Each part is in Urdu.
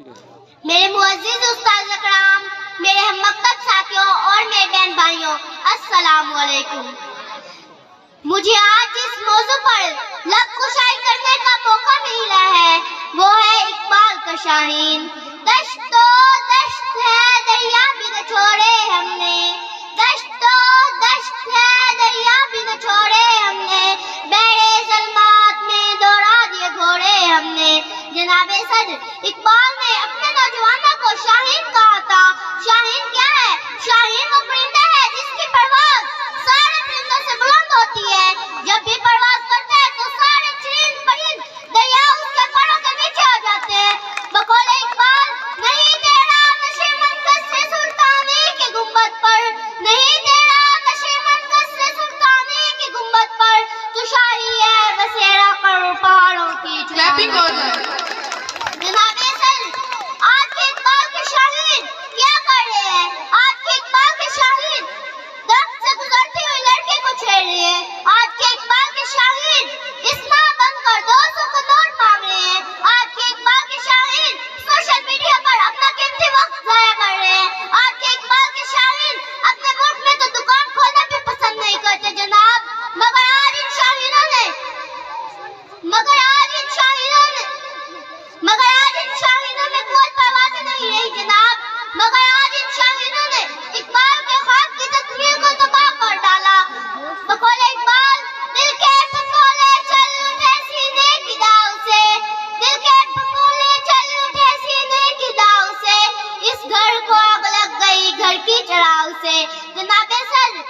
میرے معزز استاد اکرام، میرے ہم مکتب ساتھیوں اور میرے بہن بھائیوں، السلام علیکم۔ مجھے آج اس موضوع پر لب کشائی کرنے کا موقع ملا ہے، وہ ہے اقبال کا شاہین۔ دشت و دشت ہے دریا بھی نہ چھوڑے ہم نے، دشت و دشت ہے دریا بھی نہ چھوڑے ہم نے، بحر ظلمات میں دوڑا دیے گھوڑے ہم نے۔ جناب صدر اقبال نے اپنے نوجوانوں کو شاہین کہا تھا۔ شاہین کیا ہے؟ شاہین وہ پرندہ ہے جس کی پرواز سارے پرندوں سے بلند ہوتی ہے۔ جب بھی پرواز کرتا ہے تو سارے چرند پرند دریا اس کے پروں کے نیچے ہو جاتے ہیں۔ بقول اقبال، نہیں تیرا نشے منکس سے سلطانی کی گنبد پر، نہیں تیرا نشے منکس سے سلطانی کی گنبد پر، تو شاہی ہے بسیرا کرو پہاڑوں کی چوٹی پر۔ جناب صدر، آج کے اقبال کے شاہین کیا کر رہے ہیں؟ آج کے اقبال کے شاہین درخت سے گزرتی ہوئی لڑکی کو چھیڑ رہے ہیں۔ آج کے اقبال کے شاہین اسما بند کر 200 کا نوٹ مانگ رہے ہیں۔ آج کے اقبال کے شاہین سوشل میڈیا پر اپنا قیمتی وقت ضائع کر رہے ہیں۔ آج کے اقبال کے شاہین اپنے ملک میں تو دکان کھولنا بھی پسند نہیں کرتے جناب، مگر آج ان شاہینوں نے کوئی پروازیں نہیں رہی جناب، مگر آج ان شاہینوں نے اقبال کے خواب کی تکمیل کو تباہ کر ڈالا۔ بقول اقبال، دل کے پھپھولے چل اٹھے سینے کی داؤ سے، دل کے پھپھولے چل اٹھے سینے کی داؤ سے، اس گھر کو آگ لگ گئی گھر کی چراغ سے۔ جناب صدر،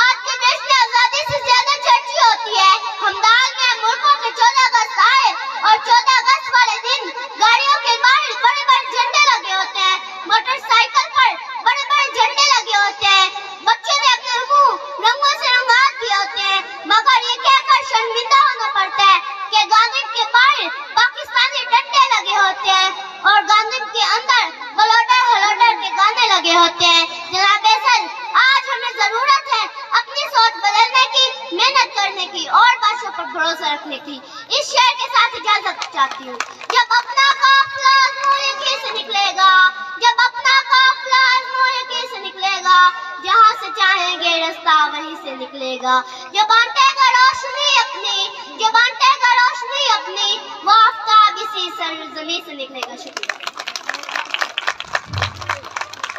آج کے جشن آزادی سے زیادہ چرچی ہوتی ہے ہمدان میں ملکوں کے 14 اگست آئے، اور 14 اگست والے دن گاڑیوں کے باہر بڑے بڑے جھنڈے لگے ہوتے ہیں، موٹر سائیکل پر بڑے بڑے جھنڈے لگے ہوتے ہیں، بچوں نے اپنے منہ رنگوں سے رنگا دیے ہوتے ہیں، مگر یہ کہہ کر شرمندہ ہونا پڑتا ہے کہ گاندھی کے باہر پاکستانی ڈنڈے لگے ہوتے ہیں اور گاندھی کے اندر بلوڈر ہلوڈر کے گانے لگے ہوتے ہیں۔ جناب صدر، آج ہمیں ضرورت ہے اپنی سوچ بدلنے کی، محنت کرنے کی اور باتوں پر بھروسہ رکھنے کی۔ اس شعر کے ساتھ اجازت چاہتی ہوں۔ جب اپنا قافلہ آزمائش سے نکلے گا، جب اپنا قافلہ آزمائش سے نکلے گا، جہاں سے چاہیں گے رستہ وہیں سے نکلے گا۔ جو بانٹے گا روشنی اپنی، جو بانٹے گا روشنی اپنی، وہ آفتاب اسی سرزمین سے نکلے گا۔ شکریہ۔